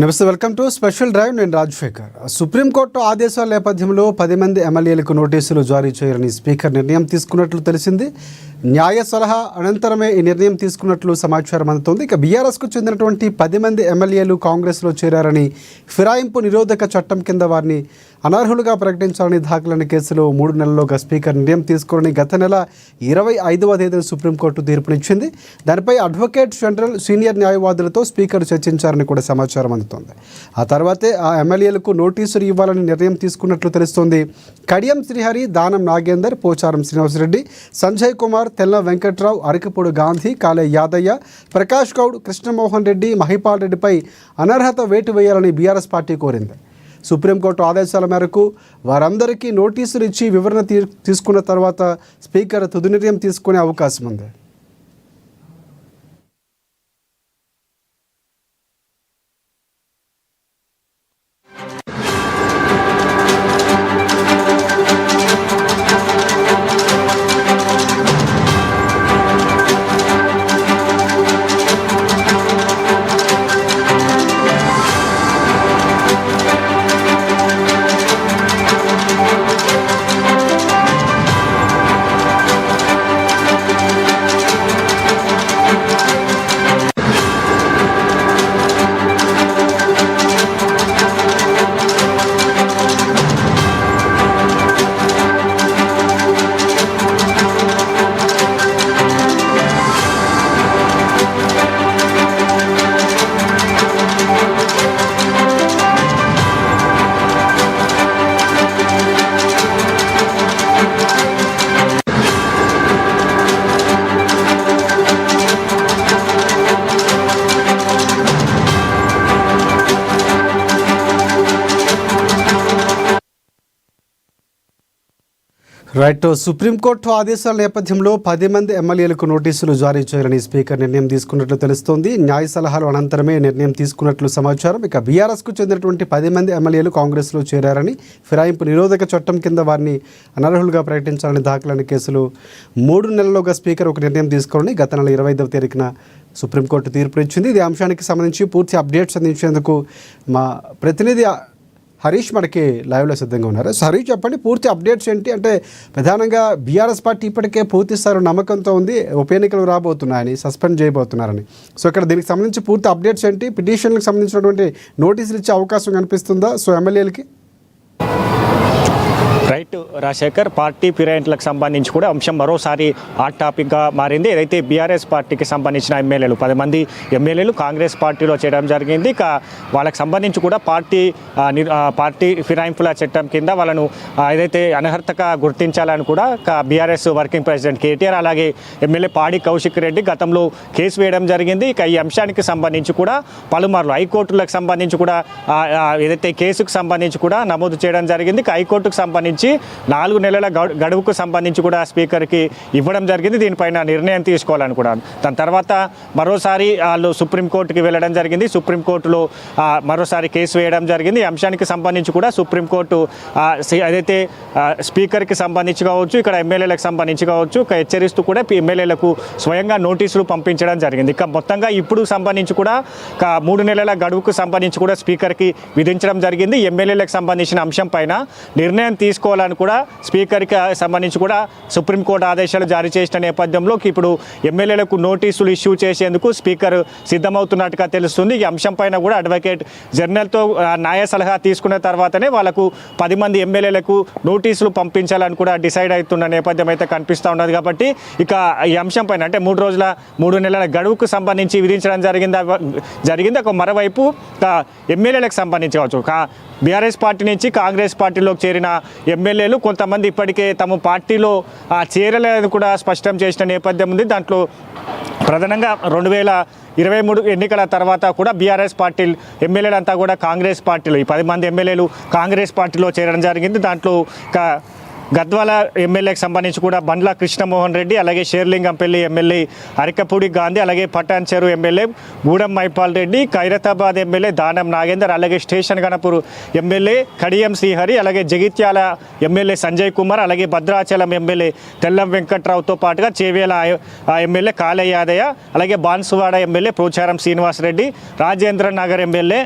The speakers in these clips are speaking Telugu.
నమస్తే, వెల్కమ్ టు స్పెషల్ డ్రైవ్. నేను రాజశేఖర్. సుప్రీంకోర్టు ఆదేశాల నేపథ్యంలో 10 మంది ఎమ్మెల్యేలకు నోటీసులు జారీ చేయాలని స్పీకర్ నిర్ణయం తీసుకున్నట్లు తెలిసింది. న్యాయ సలహా అనంతరమే ఈ నిర్ణయం తీసుకున్నట్లు సమాచారం అందుతోంది. ఇక బీఆర్ఎస్కు చెందినటువంటి 10 మంది ఎమ్మెల్యేలు కాంగ్రెస్లో చేరారని, ఫిరాయింపు నిరోధక చట్టం కింద వారిని అనర్హులుగా ప్రకటించాలని దాఖలైన కేసులో 3 నెలల్లోగా స్పీకర్ నిర్ణయం తీసుకోవాలని గత నెల 25వ తేదీన సుప్రీంకోర్టు తీర్పునిచ్చింది. దానిపై అడ్వకేట్ జనరల్, సీనియర్ న్యాయవాదులతో స్పీకర్ చర్చించారని కూడా సమాచారం అందుతోంది. ఆ తర్వాతే ఆ ఎమ్మెల్యేలకు నోటీసులు ఇవ్వాలని నిర్ణయం తీసుకున్నట్లు తెలుస్తోంది. కడియం శ్రీహరి, దానం నాగేందర్, పోచారం శ్రీనివాసరెడ్డి, సంజయ్ కుమార్, తెల్ల వెంకట్రావు, అరకపూడి గాంధీ, కాలే యాదయ్య, ప్రకాష్ గౌడ్, కృష్ణమోహన్ రెడ్డి, మహిపాల్ రెడ్డిపై అనర్హత వేటు వేయాలని బీఆర్ఎస్ పార్టీ కోరింది. సుప్రీంకోర్టు ఆదేశాల మేరకు వారందరికీ నోటీసులు ఇచ్చి వివరణ తీసుకున్న తర్వాత స్పీకర్ తుది నిర్ణయం తీసుకునే అవకాశం ఉంది. రైట్. సుప్రీంకోర్టు ఆదేశాల నేపథ్యంలో 10 మంది ఎమ్మెల్యేలకు నోటీసులు జారీ చేయాలని స్పీకర్ నిర్ణయం తీసుకున్నట్లు తెలుస్తోంది. న్యాయ సలహాలు అనంతరమే నిర్ణయం తీసుకున్నట్లు సమాచారం. ఇక బీఆర్ఎస్కు చెందినటువంటి 10 మంది ఎమ్మెల్యేలు కాంగ్రెస్లో చేరారని, ఫిరాయింపు నిరోధక చట్టం కింద వారిని అనర్హులుగా ప్రకటించాలని దాఖలైన కేసులు 3 నెలల్లోగా స్పీకర్ ఒక నిర్ణయం తీసుకోవాలని గత నెల 25వ తేదీన సుప్రీంకోర్టు తీర్పు ఇచ్చింది. ఇది అంశానికి సంబంధించి పూర్తి అప్డేట్స్ అందించేందుకు మా ప్రతినిధి హరీష్ మనకి లైవ్లో సిద్ధంగా ఉన్నారు. హరీష్, చెప్పండి, పూర్తి అప్డేట్స్ ఏంటి? అంటే ప్రధానంగా బీఆర్ఎస్ పార్టీ ఇప్పటికే పూర్తి స్థాయి నమ్మకంతో ఉంది, ఉప ఎన్నికలు రాబోతున్నాయని, సస్పెండ్ చేయబోతున్నారని. సో ఇక్కడ దీనికి సంబంధించి పూర్తి అప్డేట్స్ ఏంటి? పిటిషన్లకు సంబంధించినటువంటి నోటీసులు ఇచ్చే అవకాశం కనిపిస్తుందా సో ఎమ్మెల్యేలకి? రైట్ రాజశేఖర్, పార్టీ ఫిరాయింపులకు సంబంధించి కూడా అంశం మరోసారి హాట్ టాపిక్గా మారింది. ఏదైతే బీఆర్ఎస్ పార్టీకి సంబంధించిన ఎమ్మెల్యేలు 10 మంది ఎమ్మెల్యేలు కాంగ్రెస్ పార్టీలో చేయడం జరిగింది. ఇక వాళ్ళకి సంబంధించి కూడా పార్టీ ఫిరాయింపుల చట్టం కింద వాళ్ళను ఏదైతే అనర్హతగా గుర్తించాలని కూడా బీఆర్ఎస్ వర్కింగ్ ప్రెసిడెంట్ కేటీఆర్, అలాగే ఎమ్మెల్యే పాడి కౌశిక్ రెడ్డి గతంలో కేసు వేయడం జరిగింది. ఇక ఈ అంశానికి సంబంధించి కూడా పలుమార్లు హైకోర్టులకు సంబంధించి కూడా ఏదైతే కేసుకు సంబంధించి కూడా నమోదు చేయడం జరిగింది. ఇక హైకోర్టుకు సంబంధించి 4 నెలల గడువుకు సంబంధించి కూడా స్పీకర్కి ఇవ్వడం జరిగింది. దీనిపైన నిర్ణయం తీసుకోవాలని కూడా. దాని తర్వాత మరోసారి వాళ్ళు సుప్రీంకోర్టుకి వెళ్ళడం జరిగింది. సుప్రీంకోర్టులో మరోసారి కేసు వేయడం జరిగింది. ఈ అంశానికి సంబంధించి కూడా సుప్రీంకోర్టు ఏదైతే స్పీకర్కి సంబంధించి కావచ్చు, ఇక్కడ ఎమ్మెల్యేలకు సంబంధించి కావచ్చు, హెచ్చరిస్తూ కూడా ఎమ్మెల్యేలకు స్వయంగా నోటీసులు పంపించడం జరిగింది. ఇక మొత్తంగా ఇప్పుడు సంబంధించి కూడా 3 నెలల గడువుకు సంబంధించి కూడా స్పీకర్కి విధించడం జరిగింది. ఎమ్మెల్యేలకు సంబంధించిన అంశం పైన నిర్ణయం తీసుకోవాలని కూడా స్పీకర్కి సంబంధించి కూడా సుప్రీంకోర్టు ఆదేశాలు జారీ చేసిన నేపథ్యంలో ఇప్పుడు ఎమ్మెల్యేలకు నోటీసులు ఇష్యూ చేసేందుకు స్పీకర్ సిద్ధమవుతున్నట్టుగా తెలుస్తుంది. ఈ అంశం పైన కూడా అడ్వకేట్ జనరల్తో న్యాయ సలహా తీసుకున్న తర్వాతనే వాళ్ళకు 10 మంది ఎమ్మెల్యేలకు నోటీసులు పంపించాలని కూడా డిసైడ్ అవుతున్న నేపథ్యం అయితే కనిపిస్తూ ఉన్నది. కాబట్టి ఇక ఈ అంశం పైన అంటే 3 నెలల గడువుకు సంబంధించి విధించడం జరిగింది. ఒక మరోవైపు ఎమ్మెల్యేలకు సంబంధించి కావచ్చు, బీఆర్ఎస్ పార్టీ నుంచి కాంగ్రెస్ పార్టీలోకి చేరిన ఎమ్మెల్యేలు కొంతమంది ఇప్పటికే తమ పార్టీలో చేరలేదని కూడా స్పష్టం చేసిన నేపథ్యం ఉంది. దాంట్లో ప్రధానంగా 2023 ఎన్నికల తర్వాత కూడా బీఆర్ఎస్ పార్టీ ఎమ్మెల్యేలంతా కూడా కాంగ్రెస్ పార్టీలో, ఈ 10 మంది ఎమ్మెల్యేలు కాంగ్రెస్ పార్టీలో చేరడం జరిగింది. దాంట్లో గద్వాల ఎమ్మెల్యేకి సంబంధించి కూడా బండ్ల కృష్ణమోహన్ రెడ్డి, అలాగే షేర్లింగంపల్లి ఎమ్మెల్యే అరికపూడి గాంధీ, అలాగే పటాన్ చెరు ఎమ్మెల్యే గూడెం మైపాల్ రెడ్డి, ఖైరతాబాద్ ఎమ్మెల్యే దానం నాగేందర్, అలాగే స్టేషన్ గణపూర్ ఎమ్మెల్యే కడియం శ్రీహరి, అలాగే జగిత్యాల ఎమ్మెల్యే సంజయ్ కుమార్, అలాగే భద్రాచలం ఎమ్మెల్యే తెల్లం వెంకట్రావుతో పాటుగా చేవేల ఎమ్మెల్యే కాళయ్య యాదయ్య, అలాగే బాన్సువాడ ఎమ్మెల్యే పోచారం శ్రీనివాసరెడ్డి, రాజేంద్ర నగర్ ఎమ్మెల్యే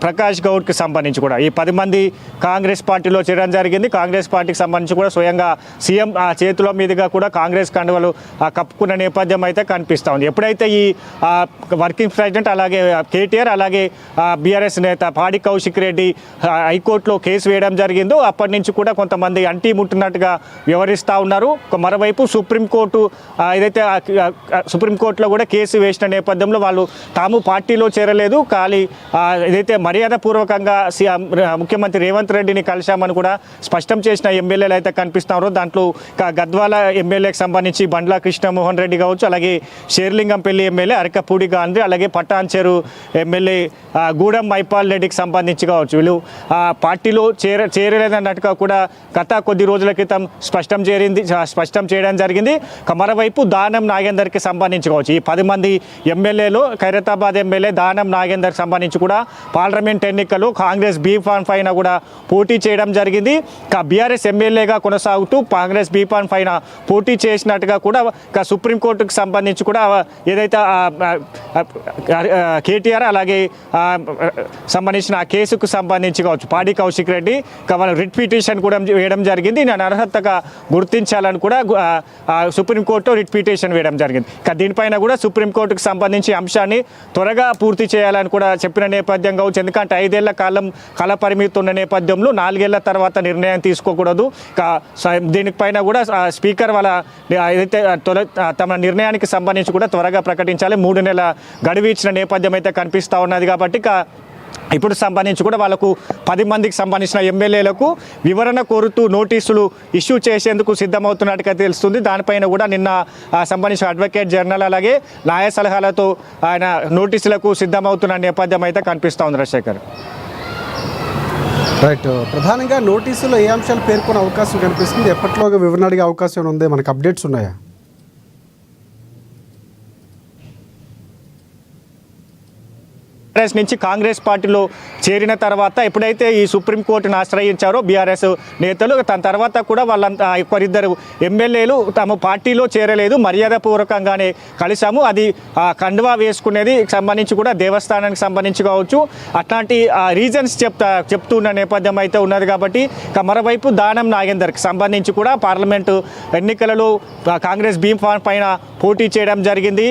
ప్రకాష్ గౌడ్కి సంబంధించి కూడా ఈ 10 మంది కాంగ్రెస్ పార్టీలో చేరడం జరిగింది. కాంగ్రెస్ పార్టీకి సంబంధించి కూడా స్వయంగా సీఎం చేతుల మీదుగా కూడా కాంగ్రెస్ కండువలు కప్పుకున్న నేపథ్యం అయితే కనిపిస్తూ ఉంది. ఎప్పుడైతే ఈ వర్కింగ్ ప్రెసిడెంట్ అలాగే కేటీఆర్ అలాగే బీఆర్ఎస్ నేత పాడి కౌశిక్ రెడ్డి హైకోర్టులో కేసు వేయడం జరిగిందో అప్పటి నుంచి కూడా కొంతమంది అంటీ ముట్టినట్టుగా వ్యవహరిస్తూ ఉన్నారు. మరోవైపు సుప్రీంకోర్టు ఏదైతే సుప్రీంకోర్టులో కూడా కేసు వేసిన నేపథ్యంలో వాళ్ళు తాము పార్టీలో చేరలేదు, ఖాళీ ఏదైతే మర్యాదపూర్వకంగా ముఖ్యమంత్రి రేవంత్ రెడ్డిని కలిశామని కూడా స్పష్టం చేసిన ఎమ్మెల్యేలు అయితే కనిపిస్తున్నారు. దాంట్లో గద్వాల ఎమ్మెల్యేకి సంబంధించి బండ్ల కృష్ణమోహన్ రెడ్డి కావచ్చు, అలాగే షేర్లింగంపల్లి ఎమ్మెల్యే అరికపూడి గాంధీ, అలాగే పటాన్ చెరు ఎమ్మెల్యే గూడెం మైపాల్ రెడ్డికి సంబంధించి కావచ్చు. వీళ్ళు పార్టీలో చేరలేదన్నట్టుగా కూడా గత కొద్ది రోజుల క్రితం స్పష్టం చేయడం జరిగింది. మరోవైపు దానం నాగేందర్కి సంబంధించి కావచ్చు, ఈ 10 మంది ఎమ్మెల్యేలు ఖైరతాబాద్ ఎమ్మెల్యే దానం నాగేందర్కి సంబంధించి కూడా పార్లమెంట్ ఎన్నికలు కాంగ్రెస్ బీ-ఫామ్ పైన కూడా పోటీ చేయడం జరిగింది. బీఆర్ఎస్ ఎమ్మెల్యేగా కొనసాగుతూ కాంగ్రెస్ బీ-ఫామ్ పైన పోటీ చేసినట్టుగా కూడా సుప్రీంకోర్టుకు సంబంధించి కూడా ఏదైతే కేటీఆర్ అలాగే సంబంధించిన ఆ కేసుకు సంబంధించి కావచ్చు పాడి కౌశిక్ రెడ్డి వాళ్ళు రిట్ పిటిషన్ కూడా వేయడం జరిగింది. నేను అర్హతగా గుర్తించాలని కూడా సుప్రీంకోర్టు రిట్ పిటిషన్ వేయడం జరిగింది. దీనిపైన కూడా సుప్రీంకోర్టుకు సంబంధించి అంశాన్ని త్వరగా పూర్తి చేయాలని కూడా చెప్పిన నేపథ్యం కావచ్చు. ఎందుకంటే 5 ఏళ్ల కాల పరిమితి ఉన్న నేపథ్యంలో 4 ఏళ్ల తర్వాత నిర్ణయం తీసుకోకూడదు. దీనిపైన కూడా స్పీకర్ వాళ్ళ ఏదైతే తమ నిర్ణయానికి సంబంధించి కూడా త్వరగా ప్రకటించాలి. 3 నెలల గడువు ఇచ్చిన నేపథ్యం అయితే కనిపిస్తూ ఉన్నది. కాబట్టి ఇప్పుడు సంబంధించి కూడా వాళ్ళకు 10 మందికి సంబంధించిన ఎమ్మెల్యేలకు వివరణ కోరుతూ నోటీసులు ఇష్యూ చేసేందుకు సిద్ధమవుతున్నట్టుగా తెలుస్తుంది. దానిపైన కూడా నిన్న సంబంధించిన అడ్వకేట్ జనరల్ అలాగే న్యాయ సలహాలతో ఆయన నోటీసులకు సిద్ధమవుతున్న నేపథ్యం అయితే కనిపిస్తూ ఉంది. రాజశేఖర్ రైట్, ప్రధానంగా నోటీసులో ఏ అంశాలు పేర్కొనే అవకాశం కనిపిస్తుంది? ఎప్పటిలోగా వివరణ అడిగే అవకాశం ఉంది? మనకు అప్డేట్స్ ఉన్నాయా? బీఆర్ఎస్ నుంచి కాంగ్రెస్ పార్టీలో చేరిన తర్వాత ఎప్పుడైతే ఈ సుప్రీంకోర్టును ఆశ్రయించారో బీఆర్ఎస్ నేతలు, దాని తర్వాత కూడా వాళ్ళంతా ఒకరిద్దరు ఎమ్మెల్యేలు తమ పార్టీలో చేరలేదు, మర్యాదపూర్వకంగానే కలిసాము, అది కండువా వేసుకునేది సంబంధించి కూడా దేవస్థానానికి సంబంధించి కావచ్చు, అట్లాంటి రీజన్స్ చెప్తున్న నేపథ్యం అయితే ఉన్నది. కాబట్టి మరోవైపు దానం నాగేందర్కి సంబంధించి కూడా పార్లమెంటు ఎన్నికలలో కాంగ్రెస్ బీ-ఫామ్ పైన పోటీ చేయడం జరిగింది.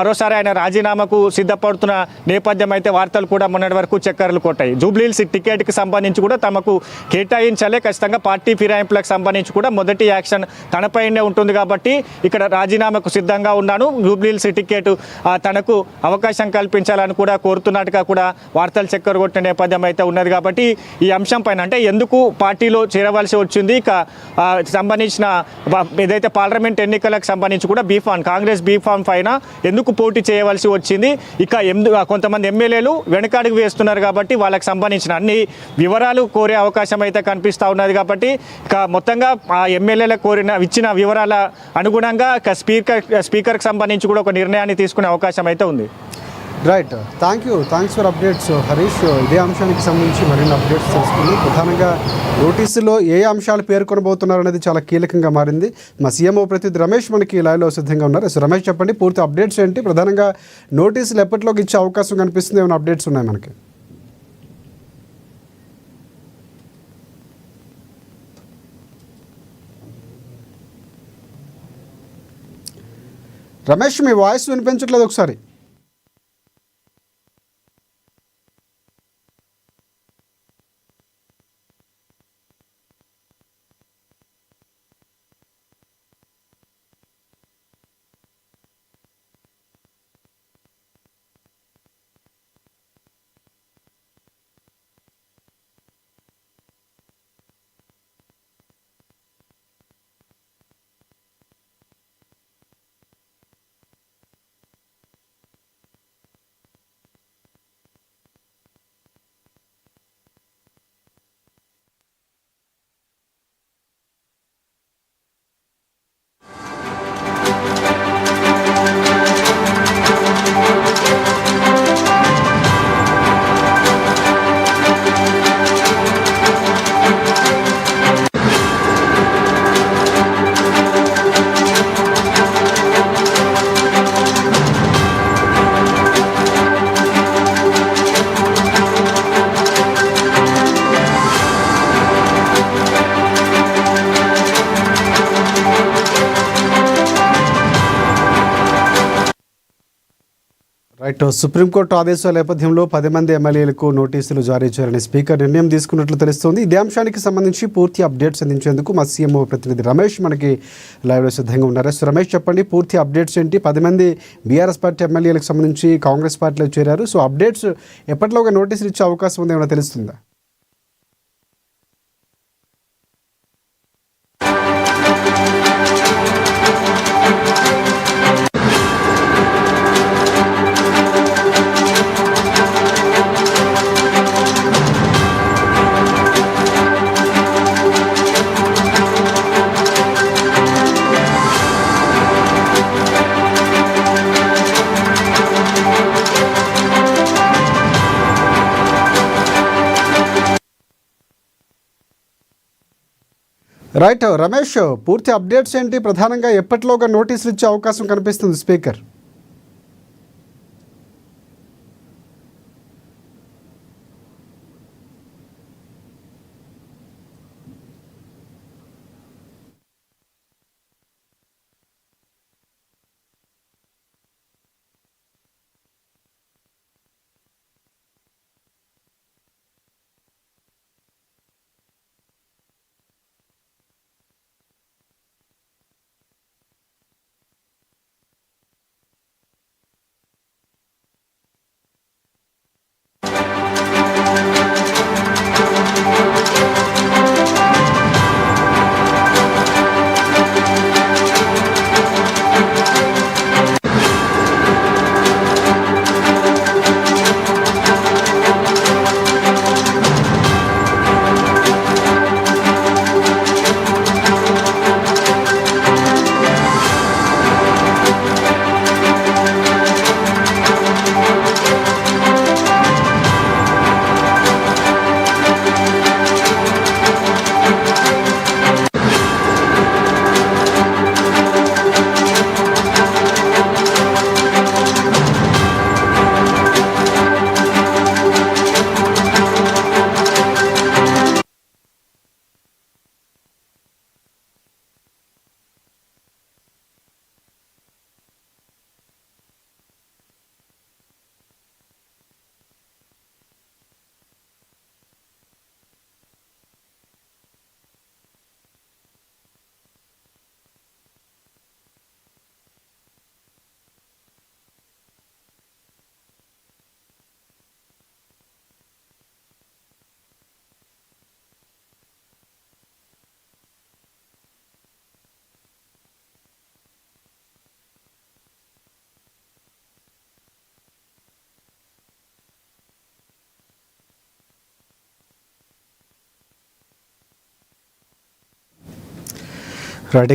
మరోసారి ఆయన రాజీనామాకు సిద్ధపడుతున్న నేపథ్యం అయితే వార్తలు కూడా మొన్నటి వరకు చక్కర్లు కొట్టాయి. జూబ్లీహిల్స్ టికెట్కి సంబంధించి కూడా తమకు కేటాయించాలే, ఖచ్చితంగా పార్టీ ఫిరాయింపులకు సంబంధించి కూడా మొదటి యాక్షన్ తనపైనే ఉంటుంది. కాబట్టి ఇక్కడ రాజీనామాకు సిద్ధంగా ఉన్నాను, జూబ్లీహిల్స్ టికెట్ తనకు అవకాశం కల్పించాలని కూడా కోరుతున్నట్టుగా కూడా వార్తలు చక్కర కొట్టిన నేపథ్యం అయితే ఉన్నది. కాబట్టి ఈ అంశం పైన అంటే ఎందుకు పార్టీలో చేరవలసి వచ్చింది, సంబంధించిన ఏదైతే పార్లమెంట్ ఎన్నికలకు సంబంధించి కూడా కాంగ్రెస్ బీ-ఫామ్ పైన ఎందుకు పోటీ చేయవలసి వచ్చింది, కొంతమంది ఎమ్మెల్యేలు వెనకాడికి వేస్తున్నారు. కాబట్టి వాళ్ళకి సంబంధించిన అన్ని వివరాలు కోరే అవకాశం అయితే కనిపిస్తూ ఉన్నది. కాబట్టి మొత్తంగా ఆ ఎమ్మెల్యేలకు ఇచ్చిన వివరాల అనుగుణంగా స్పీకర్కి సంబంధించి కూడా ఒక నిర్ణయాన్ని తీసుకునే అవకాశం అయితే ఉంది. Right, thanks for updates Harish. ఇదే అంశానికి సంబంధించి మరిన్ని అప్డేట్స్ తెలుసుకుని ప్రధానంగా నోటీసులో ఏ అంశాలు పేర్కొనబోతున్నారు అనేది చాలా కీలకంగా మారింది. మా సీఎంఓ ప్రతినిధి రమేష్ మనకి లైవ్లో సిద్ధంగా ఉన్నారు. రమేష్, చెప్పండి, పూర్తి అప్డేట్స్ ఏంటి? ప్రధానంగా నోటీసులు ఎప్పటిలోకి ఇచ్చే అవకాశం కనిపిస్తుంది? ఏమైనా అప్డేట్స్ ఉన్నాయి మనకి? రమేష్, మీ వాయిస్ వినిపించట్లేదు ఒకసారి. రైట్. సుప్రీంకోర్టు ఆదేశాల నేపథ్యంలో 10 మంది ఎమ్మెల్యేలకు నోటీసులు జారీ చేయాలని స్పీకర్ నిర్ణయం తీసుకున్నట్లు తెలుస్తోంది. ఇదే అంశానికి సంబంధించి పూర్తి అప్డేట్స్ అందించేందుకు మా సీఎంఓ ప్రతినిధి రమేష్ మనకి లైవ్లో సిద్ధంగా ఉన్నారు. సో రమేష్, చెప్పండి, పూర్తి అప్డేట్స్ ఏంటి? 10 మంది బీఆర్ఎస్ పార్టీ ఎమ్మెల్యేలకు సంబంధించి కాంగ్రెస్ పార్టీలో చేరారు. సో అప్డేట్స్ ఎప్పటిలోగా నోటీసులు ఇచ్చే అవకాశం ఉంది, ఏమైనా తెలుస్తుందా? రైట్ రమేష్, పూర్తి అప్డేట్స్ ఏంటి? ప్రధానంగా ఎప్పటిలోగా నోటీసులు ఇచ్చే అవకాశం కనిపిస్తుంది స్పీకర్? రైట్.